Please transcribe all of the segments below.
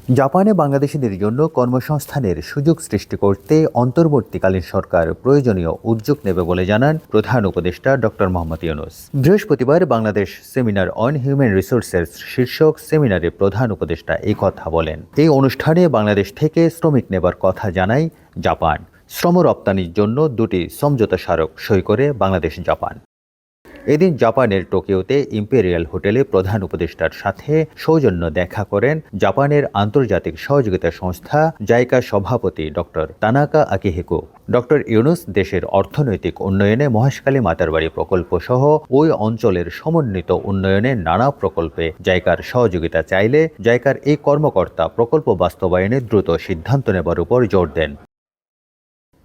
জাপানে বাংলাদেশিদের জন্য কর্মসংস্থানের সুযোগ সৃষ্টি করতে অন্তর্বর্তীকালীন সরকার প্রয়োজনীয় উদ্যোগ নেবে বলে জানান প্রধান উপদেষ্টা ডক্টর মোহাম্মদ ইউনূস। বৃহস্পতিবার Bangladesh seminar on human resources শীর্ষক সেমিনারে প্রধান উপদেষ্টা এই কথা বলেন। এই অনুষ্ঠানে বাংলাদেশ থেকে শ্রমিক নেবার কথা জানায় জাপান। শ্রম রপ্তানির জন্য দুটি সমঝোতা স্মারক সই করে বাংলাদেশ জাপান। এদিন জাপানের টোকিওতে ইম্পেরিয়াল হোটেলে প্রধান উপদেষ্টার সাথে সৌজন্য দেখা করেন জাপানের আন্তর্জাতিক সহযোগিতা সংস্থা জাইকা সভাপতি doctor Tanaka Akihiko. Doctor Yunus দেশের অর্থনৈতিক উন্নয়নে মহেশখালী মাতারবাড়ি প্রকল্প সহ ওই অঞ্চলের সমন্বিত উন্নয়নে নানা প্রকল্পে জাইকার সহযোগিতা চাইলে জাইকার এই কর্মকর্তা প্রকল্প বাস্তবায়নে দ্রুত সিদ্ধান্ত নেবার উপর জোর দেন।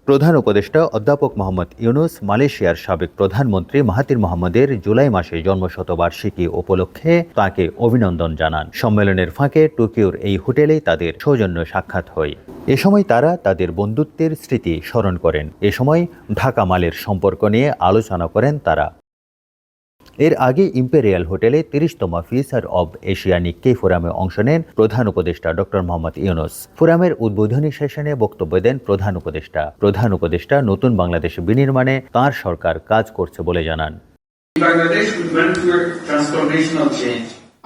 প্রধান উপদেষ্টা অধ্যাপক মোহাম্মদ ইউনূস মালয়েশিয়ার সাবেক প্রধানমন্ত্রী মাহাথির মোহাম্মদের জুলাই মাসে জন্মশতবার্ষিকী উপলক্ষে তাঁকে অভিনন্দন জানান। সম্মেলনের ফাঁকে টোকিওর এই হোটেলেই তাদের সৌজন্য সাক্ষাৎ হয়। এ সময় তারা তাদের বন্ধুত্বের স্মৃতি স্মরণ করেন। এ সময় ঢাকা মালের সম্পর্ক নিয়ে আলোচনা করেন তারা। এর আগে ইম্পেরিয়াল হোটেলে ৩০তম ফিচার অব এশিয়া নিক্কেই ফোরামে অংশ নেন প্রধান উপদেষ্টা ডক্টর মোহাম্মদ ইউনূস। ফোরামের উদ্বোধনী সেশনে বক্তব্য দেন প্রধান উপদেষ্টা নতুন বাংলাদেশ বিনির্মাণে তাঁর সরকার কাজ করছে বলে জানান।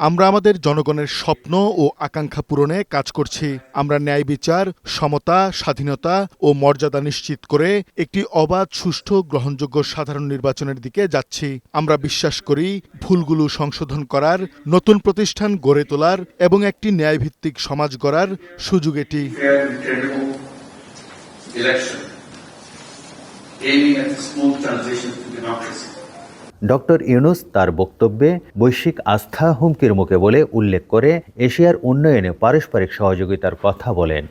আমরা আমাদের জনগণের স্বপ্ন ও আকাঙ্ক্ষা পূরণে কাজ করছি। আমরা ন্যায় বিচার, সমতা, স্বাধীনতা ও মর্যাদা নিশ্চিত করে একটি অবাধ, সুষ্ঠু, গ্রহণযোগ্য সাধারণ নির্বাচনের দিকে যাচ্ছি। আমরা বিশ্বাস করি ভুলগুলো সংশোধন করার, নতুন প্রতিষ্ঠান গড়ে তোলার এবং একটি ন্যায়ভিত্তিক সমাজ গড়ার সুযোগ এটি। ডক্টর ইউনূস তার বক্তব্যে বৈশ্বিক আস্থা হুমকির মুখে বলে উল্লেখ করে এশিয়ার উন্নয়নে পারস্পরিক সহযোগিতার কথা বলেন।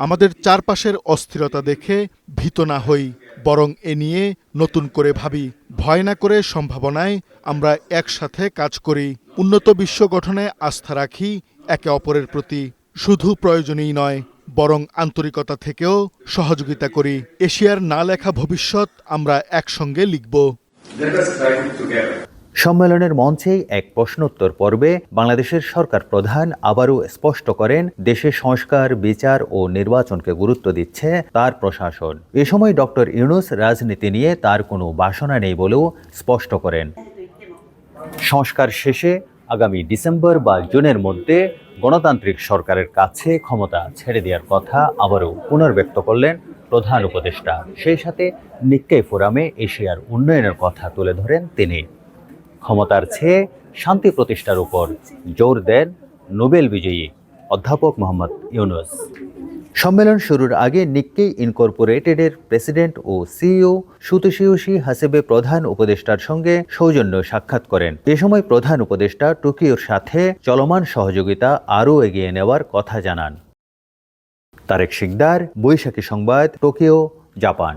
আমাদের চারপাশের অস্থিরতা দেখে ভীত না হই, বরং এ নিয়ে নতুন করে ভাবি। ভয় না করে সম্ভাবনায় আমরা একসাথে কাজ করি। উন্নত বিশ্ব গঠনে আস্থা রাখি একে অপরের প্রতি। শুধু প্রয়োজনই নয়, বরং আন্তরিকতা থেকেও সহযোগিতা করি। এশিয়ার না লেখা ভবিষ্যৎ আমরা একসঙ্গে লিখব। সম্মেলনের মঞ্চেই এক প্রশ্নোত্তর পর্বে বাংলাদেশের সরকার প্রধান আবারও স্পষ্ট করেন দেশে সংস্কার, বিচার ও নির্বাচনকে গুরুত্ব দিচ্ছে তার প্রশাসন। এ সময় ডক্টর ইউনূস রাজনীতি নিয়ে তার কোনো বাসনা নেই বলেও স্পষ্ট করেন। সংস্কার শেষে আগামী ডিসেম্বর বা জুনের মধ্যে গণতান্ত্রিক সরকারের কাছে ক্ষমতা ছেড়ে দেওয়ার কথা আবারও পুনর্ব্যক্ত করলেন প্রধান উপদেষ্টা। সেই সাথে নিক্কেই ফোরামে এশিয়ার উন্নয়নের কথা তুলে ধরেন তিনি। ক্ষমতার চেয়ে শান্তি প্রতিষ্ঠার উপর জোর দেন নোবেল বিজয়ী অধ্যাপক মোহাম্মদ ইউনূস। সম্মেলন শুরুর আগে নিক্কেই ইনকর্পোরেটেডের প্রেসিডেন্ট ও সিইও সুতোশি হাসেবে প্রধান উপদেষ্টার সঙ্গে সৌজন্য সাক্ষাৎ করেন। এ সময় প্রধান উপদেষ্টা টোকিওর সাথে চলমান সহযোগিতা আরও এগিয়ে নেওয়ার কথা জানান। তারেক শিকদার, বৈশাখী সংবাদ, টোকিও, জাপান।